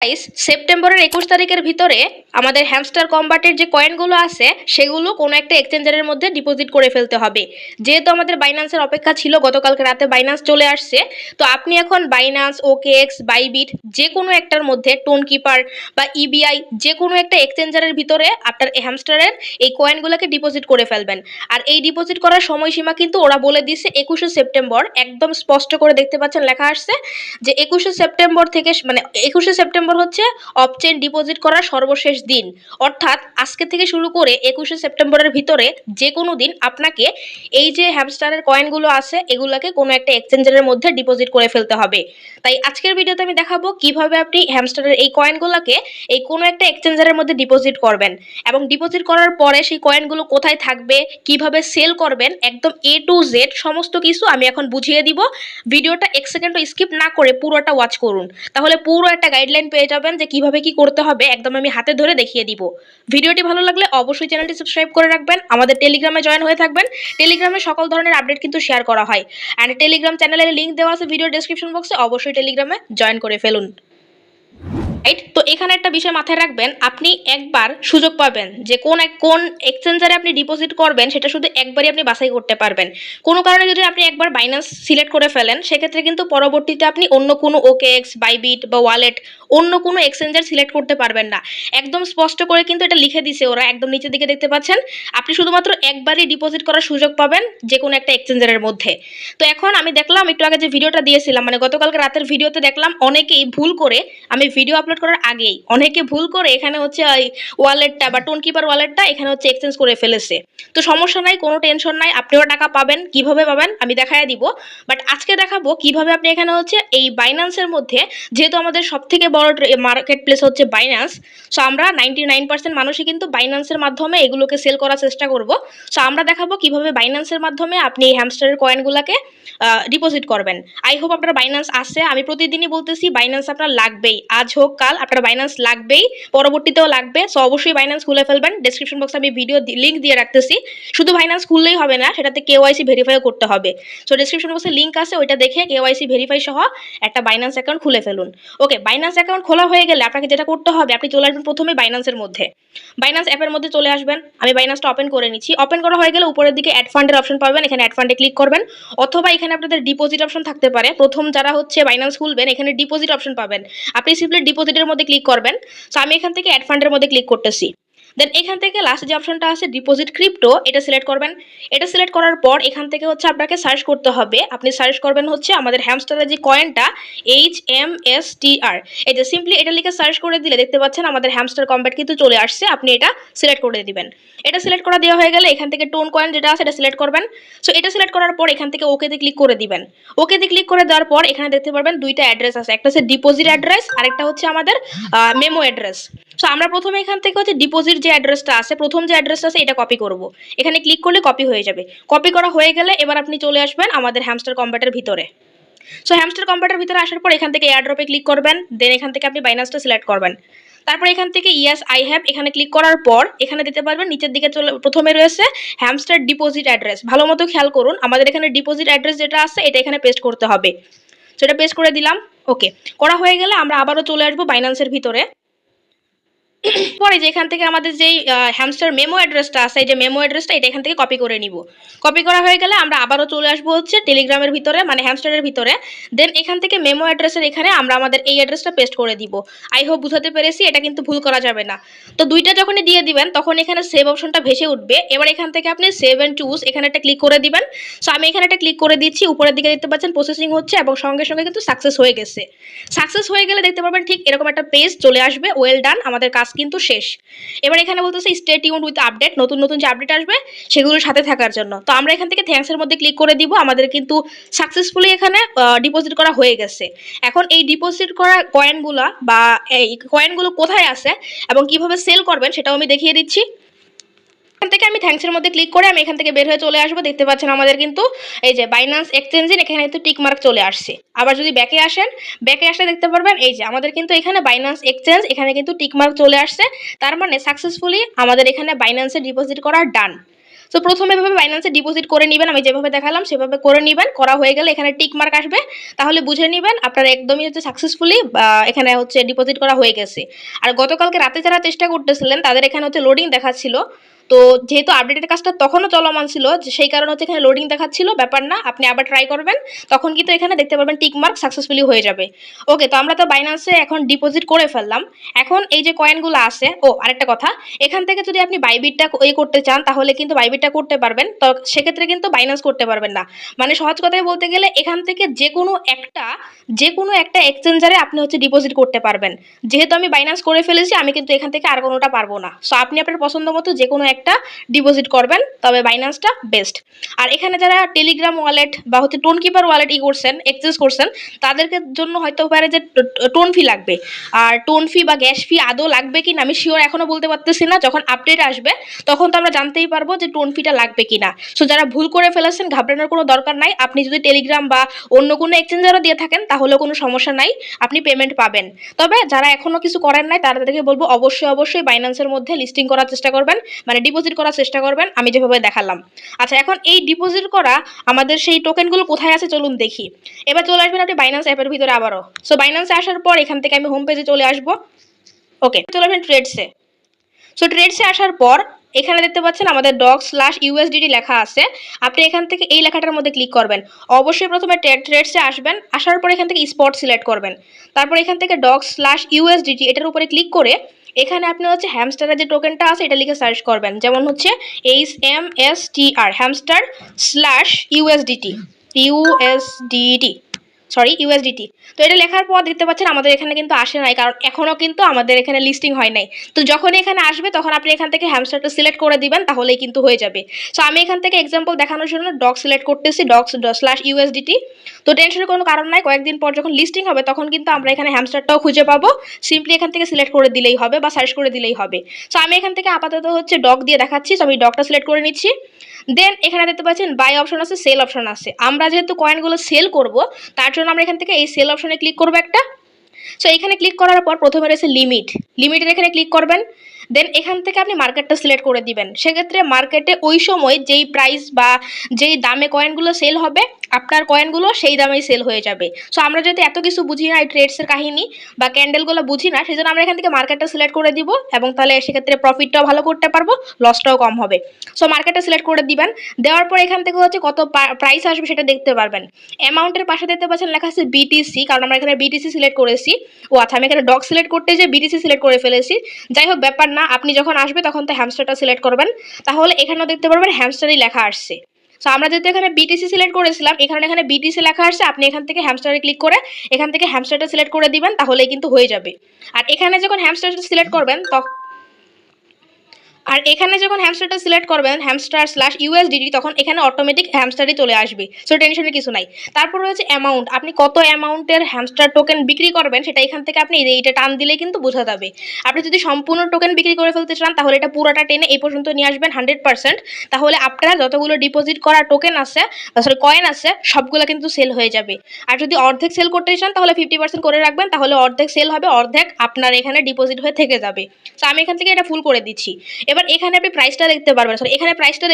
Guys, সেপ্টেম্বরের 21 তারিখের ভিতরে আমাদের হ্যামস্টার কম্বাটের যে কয়েনগুলো আছে সেগুলো কোনো একটা এক্সচেঞ্জারের মধ্যে ডিপোজিট করে ফেলতে হবে। যেহেতু আমাদের বাইন্যান্সের অপেক্ষা ছিল, গতকালকে রাতে বাইন্যান্স চলে আসছে। তো আপনি এখন বাইন্যান্স, ওকেএক্স, বাইবিট যে কোনো একটার মধ্যে, টোন কিপার বা ইবিআই যে কোনো একটা এক্সচেঞ্জারের ভিতরে আপনার হ্যামস্টারের এই কয়েনগুলোকে ডিপোজিট করে ফেলবেন। আর এই ডিপোজিট করার সময়সীমা কিন্তু ওরা বলে দিচ্ছে 21শে সেপ্টেম্বর। একদম স্পষ্ট করে দেখতে পাচ্ছেন লেখা আসছে যে 21শে সেপ্টেম্বর থেকে, মানে 21শে সেপ্টেম্বর হচ্ছে অফচেন ডিপোজিট করার সর্বশেষ দিন। অর্থাৎ আজকে থেকে শুরু করে 21শে সেপ্টেম্বরের ভিতরে যে কোনো দিন আপনাকে এই যে হ্যামস্টারের কয়েনগুলো আছে এগুলোকে কোনো একটা এক্সচেঞ্জারের মধ্যে ডিপোজিট করে ফেলতে হবে। তাই আজকের ভিডিওতে আমি দেখাবো কিভাবে আপনি হ্যামস্টারের এই কয়েনগুলোকে এই কোনো একটা এক্সচেঞ্জারের মধ্যে ডিপোজিট করবেন, এবং ডিপোজিট করার পরে সেই কয়েনগুলো কোথায় থাকবে, কিভাবে সেল করবেন, একদম এ টু জেড সমস্ত কিছু আমি এখন বুঝিয়ে দিব। ভিডিওটা এক সেকেন্ডও স্কিপ না করে পুরোটা ওয়াচ করুন, তাহলে পুরো একটা গাইডলাইন পেয়ে যাবেন যে কিভাবে কি করতে হবে, একদম আমি হাতে ধরে দেখিয়ে দিব। ভিডিওটি ভালো লাগলে অবশ্যই চ্যানেলটি সাবস্ক্রাইব করে রাখবেন, আমাদের টেলিগ্রামে জয়েন হয়ে থাকবেন। টেলিগ্রামে সকল ধরনের আপডেট কিন্তু শেয়ার করা হয়, অ্যান্ড টেলিগ্রাম চ্যানেলের লিঙ্ক দেওয়া আছে ভিডিও ডেসক্রিপশন বক্সে, অবশ্যই টেলিগ্রামে জয়েন করে ফেলুন। রাইট, তো এখানে একটা বিষয় মাথায় রাখবেন, আপনি একবার সুযোগ পাবেন যে কোন এক্সচেঞ্জারে আপনি ডিপোজিট করবেন, সেটা শুধু একবারই আপনি বাছাই করতে পারবেন। কোনো কারণে যদি আপনি একবার বাইন্যান্স সিলেক্ট করে ফেলেন, সেক্ষেত্রে কিন্তু পরবর্তীতে আপনি অন্য কোনো ওকেএক্স, বাইবিট বা ওয়ালেট অন্য কোনো এক্সচেঞ্জার সিলেক্ট করতে পারবেন না। একদম স্পষ্ট করে কিন্তু এটা লিখে দিছে ওরা, একদম নিচের দিকে দেখতে পাচ্ছেন। আপনি শুধুমাত্র একবারই ডিপোজিট করার সুযোগ পাবেন যে কোনো একটা এক্সচেঞ্জারের মধ্যে। তো এখন আমি দেখলাম একটু আগে যে ভিডিওটা দিয়েছিলাম, মানে গতকালকে রাতের ভিডিওতে দেখলাম অনেকেই ভুল করে, আমি ভিডিও আপলোড করার আগেই অনেকে ভুল করে এখানে হচ্ছে ওই ওয়ালেটটা বা টোন কিপার ওয়ালেটটা এখানে হচ্ছে এক্সচেঞ্জ করে ফেলেছে। তো সমস্যা নাই, কোনো টেনশন নাই, আপনিও টাকা পাবেন। কিভাবে পাবেন আমি দেখাই দিব, বাট আজকে দেখাবো কিভাবে আপনি এখানে হচ্ছে এই বাইন্যান্সের মধ্যে, যেহেতু আমাদের সব থেকে বড় মার্কেট প্লেস হচ্ছে বাইন্যান্স, সো আমরা 99% মানুষই কিন্তু বাইন্যান্সের মাধ্যমে এগুলোকে সেল করার চেষ্টা করব। সো আমরা দেখাবো কিভাবে বাইন্যান্সের মাধ্যমে আপনি এই হ্যামস্টারের কয়েনগুলোকে ডিপোজিট করবেন। আই হোপ আপনার বাইন্যান্স আছে। আমি প্রতিদিনই বলতেছি বাইন্যান্স আপনার লাগবেই, আজ হোক কাল আপনার বাইন্যান্স লাগবেই, পরবর্তীতেও লাগবে। সো অবশ্যই বাইন্যান্স খুলে ফেলবেন। ডেসক্রিপশন বক্সে আমি ভিডিও লিঙ্ক দিয়ে রাখতেছি। শুধু বাইন্যান্স খুললেই হবে না, সেটাতে কেওয়াইসি ভেরিফাইও করতে হবে। সো ডেসক্রিপশন বক্সে লিঙ্ক আছে, ওইটা দেখে কেওয়াইসি ভেরিফাই সহ একটা বাইন্যান্স অ্যাকাউন্ট খুলে ফেলুন। ওকে, বাইন্যান্স অ্যাকাউন্ট খোলা হয়ে গেলে আপনাকে যেটা করতে হবে, আপনি চলে আসবেন প্রথমে বাইন্যান্সের মধ্যে, বাইন্যান্স অ্যাপের মধ্যে চলে আসবেন। আমি বাইন্যান্সটা ওপেন করে নিচ্ছি। ওপেন করা হয়ে গেলে উপরের দিকে অ্যাড ফান্ডের অপশন পাবেন, এখানে অ্যাড ফান্ডে ক্লিক করবেন, অথবা এখানে আপনাদের ডিপোজিট অপশন থাকতে পারে। প্রথম যারা হচ্ছে বাইন্যান্স খুলবেন এখানে ডিপোজিট অপশন পাবেন, আপনি সিম্পলি ডিপোজিটের মধ্যে ক্লিক করবেন। সো আমি এখান থেকে অ্যাড ফান্ডের মধ্যে ক্লিক করতেছি। দেন এখান থেকে লাস্ট যে অপশনটা আছে ডিপোজিট ক্রিপ্টো, এটা সিলেক্ট করবেন। এটা সিলেক্ট করার পর এখান থেকে হচ্ছে আপনাকে সার্চ করতে হবে। আপনি সার্চ করবেন হচ্ছে আমাদের হ্যামস্টারের যে কয়েনটা HMSTR, এই যে সিম্পলি এটা লিখে সার্চ করে দিলে দেখতে পাচ্ছেন আমাদের হ্যামস্টার কম্ব্যাট কিন্তু চলে আসছে। আপনি এটা সিলেক্ট করে দিবেন। এটা সিলেক্ট করা দেওয়া হয়ে গেলে এখান থেকে টোন কয়েন যেটা আছে এটা সিলেক্ট করবেন। সো এটা সিলেক্ট করার পর এখান থেকে ওকেতে ক্লিক করে দিবেন। ওকেতে ক্লিক করে দেওয়ার পর এখানে দেখতে পারবেন দুইটা অ্যাড্রেস আছে, একটা হচ্ছে ডিপোজিট অ্যাড্রেস আর একটা হচ্ছে আমাদের মেমো অ্যাড্রেস। সো আমরা প্রথমে এখান থেকে হচ্ছে ডিপোজিট যে অ্যাড্রেসটা আছে, প্রথম যে অ্যাড্রেসটা আছে এটা কপি করব। এখানে ক্লিক করলে কপি হয়ে যাবে। কপি করা হয়ে গেলে এবার আপনি চলে আসবেন আমাদের হ্যামস্টার কম্ব্যাটের ভিতরে। সো হ্যামস্টার কম্ব্যাটের ভিতরে আসার পর এখান থেকে এয়ারড্রপে ক্লিক করবেন। দেন এখান থেকে আপনি বাইন্যান্সটা সিলেক্ট করবেন। তারপর এখান থেকে ইয়েস আই হ্যাভ এখানে ক্লিক করার পর এখানে দিতে পারবেন নিচের দিকে চলে, প্রথমে রয়েছে হ্যামস্টার ডিপোজিট অ্যাড্রেস। ভালো মতো খেয়াল করুন, আমাদের এখানে ডিপোজিট অ্যাড্রেস যেটা আছে এটা এখানে পেস্ট করতে হবে। সেটা পেস্ট করে দিলাম। ওকে, করা হয়ে গেলে আমরা আবারও চলে আসবো বাইন্যান্সের ভিতরে। পরে যে এখান থেকে আমাদের যেই হ্যামস্টার মেমো অ্যাড্রেসটা আছে, এই যে মেমো অ্যাড্রেসটা এটা এখান থেকে কপি করে নিব। কপি করা হয়ে গেলে আমরা আবারও চলে আসবো হচ্ছে টেলিগ্রামের ভিতরে, মানে হ্যামস্টারের ভিতরে। দেন এখান থেকে মেমো অ্যাড্রেসের এখানে আমরা আমাদের এই অ্যাড্রেসটা পেস্ট করে দিব। আই হোপ বুঝাতে পেরেছি, এটা কিন্তু ভুল করা যাবে না। তো দুইটা যখনই দিয়ে দিবেন তখন এখানে সেভ অপশনটা ভেসে উঠবে। এবার এখান থেকে আপনি সেভ অ্যান্ড চুজ এখানে একটা ক্লিক করে দিবেন। সো আমি এখানে একটা ক্লিক করে দিচ্ছি। উপরের দিকে দেখতে পাচ্ছেন প্রসেসিং হচ্ছে এবং সঙ্গে সঙ্গে কিন্তু সাকসেস হয়ে গেছে। সাকসেস হয়ে গেলে দেখতে পারবেন ঠিক এরকম একটা পেজ চলে আসবে, ওয়েল ডান, আমাদের কাজ কিন্তু শেষ। এবার এখানে বলতেছে স্টে টিউনড উইথ আপডেট, নতুন নতুন যে আপডেট আসবে সেগুলোর সাথে থাকার জন্য। তো আমরা এখান থেকে থ্যাঙ্কস এর মধ্যে ক্লিক করে দিব। আমাদের কিন্তু সাকসেসফুলি এখানে ডিপোজিট করা হয়ে গেছে। এখন এই ডিপোজিট করা কয়েনগুলো বা এই কয়েনগুলো কোথায় আছে এবং কিভাবে সেল করবেন সেটাও আমি দেখিয়ে দিচ্ছি। এখান থেকে আমি থ্যাঙ্কস এর মধ্যে ক্লিক করে আমি এখান থেকে বের হয়ে চলে আসবো। দেখতে পাচ্ছেন আমাদের কিন্তু এই যে বাইন্যান্স এক্সচেঞ্জের এখানে কিন্তু টিক মার্ক চলে আসছে। আবার যদি ব্যাকে আসেন, ব্যাকে আসলে দেখতে পারবেন এই যে আমাদের কিন্তু এখানে বাইন্যান্স এক্সচেঞ্জ এখানে কিন্তু টিক মার্ক চলে আসছে। তার মানে সাকসেসফুলি আমাদের এখানে বাইন্যান্সে ডিপোজিট করা ডান। তো প্রথমে এভাবে বাইন্যান্সে ডিপোজিট করে নেবেন, আমি যেভাবে দেখালাম সেভাবে করে নেবেন। করা হয়ে গেলে এখানে টিক মার্ক আসবে, তাহলে বুঝে নেবেন আপনার একদমই হচ্ছে সাকসেসফুলি এখানে হচ্ছে ডিপোজিট করা হয়ে গেছে। আর গতকালকে রাতে যারা চেষ্টা করতেছিলেন তাদের এখানে হচ্ছে লোডিং দেখাচ্ছিল, তো যেহেতু আপডেটের কাজটা তখনও চলমান ছিল, সেই কারণে হচ্ছে এখানে লোডিং দেখাচ্ছিল, ব্যাপার না, আপনি আবার ট্রাই করবেন, তখন কিন্তু এখানে দেখতে পারবেন টিক মার্ক সাকসেসফুলি হয়ে যাবে। ওকে, তো আমরা তো বাইন্যান্সে এখন ডিপোজিট করে ফেললাম। এখন এই যে কয়েনগুলো আছে, আরেকটা কথা, এখান থেকে যদি আপনি বাইবিটটা করতে চান তাহলে কিন্তু বাইবিটটা করতে পারবেন, তো সেক্ষেত্রে কিন্তু বাইন্যান্স করতে পারবেন না। মানে সহজ কথায় বলতে গেলে এখান থেকে যে কোনো একটা এক্সচেঞ্জারে আপনি হচ্ছে ডিপোজিট করতে পারবেন। যেহেতু আমি বাইন্যান্স করে ফেলেছি, আমি কিন্তু এখান থেকে আর কোনোটা পারবো না। সো আপনি আপনার পছন্দ মতো যে কোনো একটা ডিপোজিট করবেন, তবে বাইন্যান্সটা বেস্ট। আর এখানে যারা টেলিগ্রাম ওয়ালেট বা হচ্ছে টোন কিপার ওয়ালেট করছেন, এক্সচেঞ্জ করছেন, তাদেরকে জন্য হয়তো পারে যে টোন ফি লাগবে। আর টোন ফি বা গ্যাস ফি আদৌ লাগবে কিনা আমি শিওর এখনো বলতে পারতেছি না। যখন আপডেট আসবে তখন তো আমরা জানতেই পারবো যে টোন ফিটা লাগবে কিনা। সো যারা ভুল করে ফেলেছেন ঘাবড়ানোর কোনো দরকার নাই। আপনি যদি টেলিগ্রাম বা অন্য কোনো এক্সচেঞ্জারও দিয়ে থাকেন তাহলেও কোনো সমস্যা নাই, আপনি পেমেন্ট পাবেন। তবে যারা এখনো কিছু করেন নাই তাদেরকে বলবো অবশ্যই বাইন্যান্সের মধ্যে লিস্টিং করার চেষ্টা করবেন, মানে ডিপোজিট করার চেষ্টা করবেন, আমি যেভাবে দেখালাম। আচ্ছা, এখন এই ডিপোজিট করা আমাদের সেই টোকেনগুলো কোথায় আছে চলুন দেখি। এবার চলে আসবেন আপনি বাইন্যান্স অ্যাপের ভিতরে আবারও। সো বাইন্যান্সে আসার পর এখান থেকে আমি হোম পেজে চলে আসবো। ওকে, চলে আসবেন ট্রেডসে। সো ট্রেডসে আসার পর এখানে দেখতে পাচ্ছেন আমাদের ডগ/ইউএসডিটি লেখা আছে। আপনি এখান থেকে এই লেখাটার মধ্যে ক্লিক করবেন। অবশ্যই প্রথমে ট্রেডসে আসবেন, আসার পর এখান থেকে স্পট সিলেক্ট করবেন। তারপর এখান থেকে ডগ/ইউএসডিটি এটার উপরে ক্লিক করে এখানে আপনি হচ্ছে হ্যামস্টারের যে টোকেনটা আছে এটা লিখে সার্চ করবেন, যেমন হচ্ছে HMSTR হ্যামস্টার/ইউএসডিটি ইউএসডিটি। তো এটা লেখার পর দেখতে পাচ্ছেন আমাদের এখানে কিন্তু আসে নাই, কারণ এখনও কিন্তু আমাদের এখানে লিস্টিং হয় নাই। তো যখন এখানে আসবে তখন আপনি এখান থেকে হ্যামস্টারটা সিলেক্ট করে দিবেন, তাহলেই কিন্তু হয়ে যাবে। সো আমি এখান থেকে এক্সাম্পল দেখানোর জন্য ডগ সিলেক্ট করতেছি, ডগ/ইউএসডিটি। তো টেনশনের কোনো কারণ নাই, কয়েকদিন পর যখন লিস্টিং হবে তখন কিন্তু আমরা এখানে হ্যামস্টারটাও খুঁজে পাবো। সিম্পলি এখান থেকে সিলেক্ট করে দিলেই হবে বা সার্চ করে দিলেই হবে। সো আমি এখান থেকে আপাতত হচ্ছে ডগ দিয়ে দেখাচ্ছি, সো আমি ডগটা সিলেক্ট করে নিচ্ছি। দেন এখানে দেখতে পাচ্ছেন বাই অপশন আছে, সেল অপশন আছে। আমরা যেহেতু কয়েনগুলো সেল করব তার জন্য আমরা এখান থেকে এই সেল অপশনে ক্লিক করবো একটা। সো এখানে ক্লিক করার পর প্রথমে রয়েছে লিমিটের এখানে ক্লিক করবেন। দেন এখান থেকে আপনি মার্কেটটা সিলেক্ট করে দিবেন। সেক্ষেত্রে মার্কেটে ওই সময় যেই প্রাইস বা যেই দামে কয়েনগুলো সেল হবে আপনার কয়েনগুলো সেই দামেই সেল হয়ে যাবে। সো আমরা যেহেতু এত কিছু বুঝি না, এই ট্রেডসের কাহিনী বা ক্যান্ডেলগুলো বুঝি না, সেই জন্য আমরা এখান থেকে মার্কেটটা সিলেক্ট করে দিব, এবং তাহলে সেক্ষেত্রে প্রফিটটাও ভালো করতে পারবো, লসটাও কম হবে। সো মার্কেটটা সিলেক্ট করে দিবেন। দেওয়ার পর এখান থেকে হচ্ছে কত প্রাইস আসবে সেটা দেখতে পারবেন। অ্যামাউন্টের পাশে দেখতে পাচ্ছেন লেখা আছে বিটিসি, কারণ আমরা এখানে বিটিসি সিলেক্ট করেছি। আচ্ছা, আমি এখানে ডগ সিলেক্ট করতে যে বিটিসি সিলেক্ট করে ফেলেছি। যাই হোক, ব্যাপার না, আপনি যখন আসবে তখন তো হ্যামস্টারটা সিলেক্ট করবেন, তাহলে এখানেও দেখতে পারবেন হ্যামস্টারই লেখা আসছে। সো আমরা যেহেতু এখানে বিটিসি সিলেক্ট করেছিলাম, এখানে বিটিসি লেখা আসছে, আপনি এখান থেকে হ্যামস্টারে ক্লিক করে এখান থেকে হ্যামস্টারটা সিলেক্ট করে দিবেন, তাহলেই কিন্তু হয়ে যাবে। আর এখানে যখন হ্যামস্টারটা সিলেক্ট করবেন হ্যামস্টার/ইউএসডিটি তখন এখানে অটোমেটিক হ্যামস্টারই চলে আসবে। সো টেনশনের কিছু নাই। তারপর রয়েছে অ্যামাউন্ট, আপনি কত অ্যামাউন্টের হ্যামস্টার টোকেন বিক্রি করবেন সেটা এখান থেকে আপনি এইটা টান দিলেই কিন্তু বোঝা যাবে। আপনি যদি সম্পূর্ণ টোকেন বিক্রি করে ফেলতে চান তাহলে এটা পুরোটা টেনে এই পর্যন্ত নিয়ে আসবেন 100%, তাহলে আপনার যতগুলো ডিপোজিট করা টোকেন আছে কয়েন আছে সবগুলো কিন্তু সেল হয়ে যাবে। আর যদি অর্ধেক সেল করতে চান তাহলে 50% করে রাখবেন, তাহলে অর্ধেক সেল হবে, অর্ধেক আপনার এখানে ডিপোজিট হয়ে থেকে যাবে। সো আমি এখান থেকে এটা ফুল করে দিচ্ছি। এবার এখানে আপনি প্রাইসটা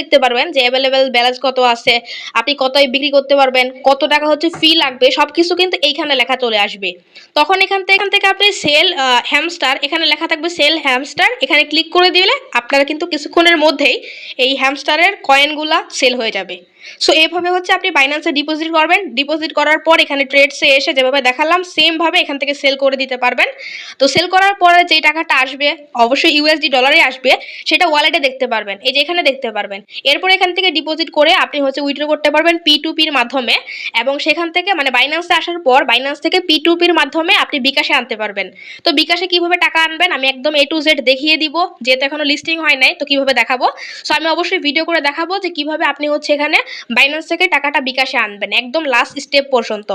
দেখতে পারবেন যে অ্যাভেলেবেল ব্যালেন্স কত আছে, আপনি কতই বিক্রি করতে পারবেন, কত টাকা হচ্ছে ফি লাগবে, সবকিছু কিন্তু এইখানে লেখা চলে আসবে। তখন এখান থেকে আপনি সেল হ্যামস্টার, এখানে লেখা থাকবে সেল হ্যামস্টার, এখানে ক্লিক করে দিলে আপনারা কিন্তু কিছুক্ষণের মধ্যেই এই হ্যামস্টারের কয়েনগুলা সেল হয়ে যাবে। সো এইভাবে হচ্ছে আপনি বাইন্যান্সে ডিপোজিট করবেন। ডিপোজিট করার পর এখানে ট্রেডসে এসে যেভাবে দেখালাম সেমভাবে এখান থেকে সেল করে দিতে পারবেন। তো সেল করার পরে যেই টাকাটা আসবে অবশ্যই ইউএসডি ডলারে আসবে, সেটা ওয়ালেটে দেখতে পারবেন, এই যে এখানে দেখতে পারবেন। এরপর এখান থেকে ডিপোজিট করে আপনি হচ্ছে উইথড্র করতে পারবেন P2P মাধ্যমে, এবং সেখান থেকে মানে বাইন্যান্সে আসার পর বাইন্যান্স থেকে P2P মাধ্যমে আপনি বিকাশে আনতে পারবেন। তো বিকাশে কিভাবে টাকা আনবেন আমি একদম A to Z দেখিয়ে দিব, যেহেতু এখনো লিস্টিং হয় নাই তো কিভাবে দেখাবো। সো আমি অবশ্যই ভিডিও করে দেখাবো যে কিভাবে আপনি হচ্ছে এখানে বাইন্যান্স থেকে টাকাটা বিকাশে আনবেন একদম লাস্ট স্টেপ পর্যন্ত।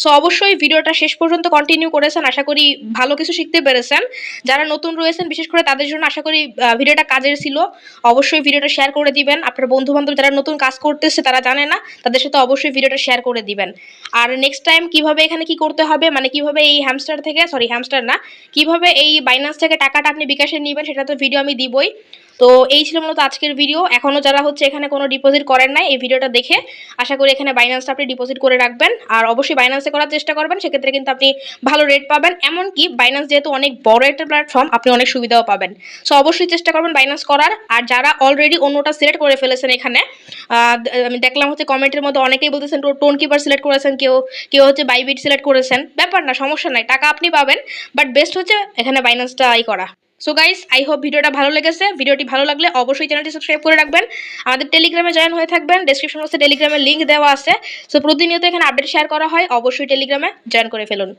সো অবশ্যই ভিডিওটা শেষ পর্যন্ত কন্টিনিউ করেছেন, আশা করি ভালো কিছু শিখতে পেরেছেন। যারা নতুন রয়েছেন বিশেষ করে তাদের জন্য আশা করি ভিডিওটা কাজের ছিল। অবশ্যই ভিডিওটা শেয়ার করে দিবেন, আপনার বন্ধু বান্ধব যারা নতুন কাজ করতেছে তারা জানে না তাদের সাথে অবশ্যই ভিডিওটা শেয়ার করে দিবেন। আর নেক্সট টাইম কিভাবে এখানে কি করতে হবে, মানে কিভাবে এই কিভাবে এই বাইন্যান্স থেকে টাকাটা আপনি বিকাশে নেবেন সেটা তো ভিডিও আমি দিবই। তো এই ছিল মূলত আজকের ভিডিও। এখনো যারা হচ্ছে এখানে কোনো ডিপোজিট করেন নাই, এই ভিডিওটা দেখে আশা করি এখানে বাইন্যান্সটা আপনি ডিপোজিট করে রাখবেন। আর অবশ্যই বাইন্যান্সে করার চেষ্টা করবেন, সেক্ষেত্রে কিন্তু আপনি ভালো রেট পাবেন। এমনকি বাইন্যান্স যেহেতু অনেক বড় একটা প্ল্যাটফর্ম, আপনি অনেক সুবিধাও পাবেন। সো অবশ্যই চেষ্টা করবেন বাইন্যান্স করার। আর যারা অলরেডি অন্যটা সিলেক্ট করে ফেলেছেন এখানে, আমি দেখলাম হচ্ছে কমেন্টের মধ্যে অনেকেই বলতেছেন টোন কিপার সিলেক্ট করেছেন, কেউ কেউ হচ্ছে বাইবিট সিলেক্ট করেছেন। ব্যাপার না, সমস্যা নাই, টাকা আপনি পাবেন, বাট বেস্ট হচ্ছে এখানে বাইন্যান্সটা করা। সো গাইস, আই হোপ ভিডিওটা ভালো লেগেছে। ভিডিওটি ভালো লাগলে অবশ্যই চ্যানেলটি সাবস্ক্রাইব করে রাখবেন, আমাদের টেলিগ্রামে জয়েন হয়ে থাকবেন। ডেসক্রিপশন বক্সে টেলিগ্রামের লিঙ্ক দেওয়া আছে। সো প্রতিনিয়ত এখানে আপডেট শেয়ার করা হয়, অবশ্যই টেলিগ্রামে জয়েন করে ফেলুন।